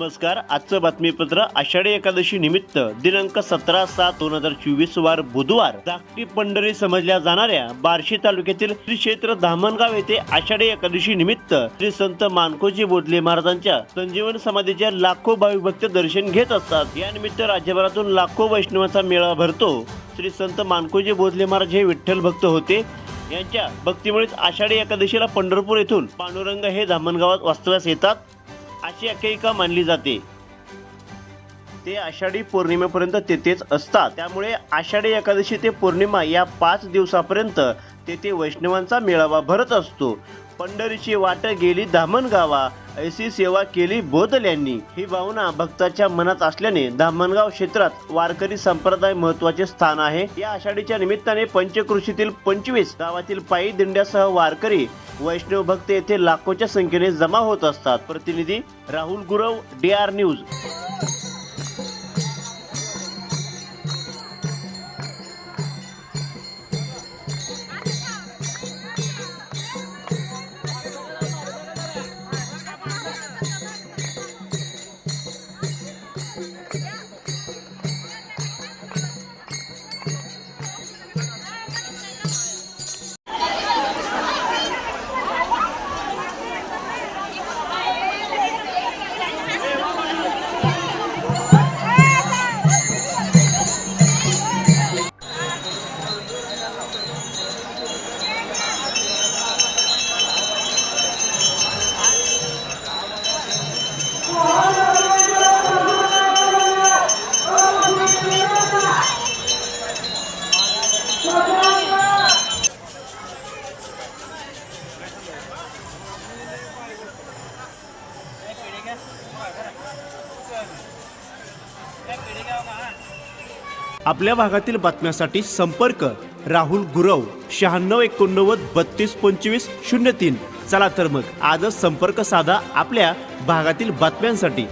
नमस्कार। आजचं बातमीपत्र आषाढी एकादशी निमित्त दिनांक 17/7/2024 वार बुधवार धाकटी पंढरी समजल्या जाणाऱ्या बार्शी तालुक्यातील श्री क्षेत्र धामणगाव येथे आषाढी एकादशी निमित्त श्री संत मानकोजी बोधले महाराजांच्या संजीवन समाधीच्या लाखो भाविक भक्त दर्शन घेत असतात। या निमित्त राज्यभरातून लाखो वैष्णवांचा मेळा भरतो। श्री संत मानकोजी बोधले महाराज हे विठ्ठल भक्त होते। यांच्या भक्तीमुळेच आषाढी एकादशीला पंढरपूर येथून पांडुरंग हे धामणगावात वास्तव्यास येतात अशी आख्यायिका मानली जाते। ते आषाढी पौर्णिमेपर्यंत तेथेच असतात। त्यामुळे आषाढी एकादशी ते पौर्णिमा या 5 दिवसापर्यंत तेथे वैष्णवांचा मेळावा भरत असतो। पंढरीची वाट गेली धामणगावा, ऐसी सेवा केली बोधल्यांनी ही भावना भक्ताच्या मनात असल्याने धामणगाव क्षेत्रात वारकरी संप्रदाय महत्त्वाचे स्थान आहे। या आषाढीच्या निमित्ताने पंचक्रोशीतील 25 गावातील पायी दिंड्यासह वारकरी वैष्णव भक्त येथे लाखोच्या संख्येने जमा होत असतात। प्रतिनिधी राहुल गुरव, DR न्यूज। आपल्या भागातील बातम्यांसाठी संपर्क राहुल गुरव 9689322503। चला तर मग आजच संपर्क साधा आपल्या भागातील बातम्यांसाठी।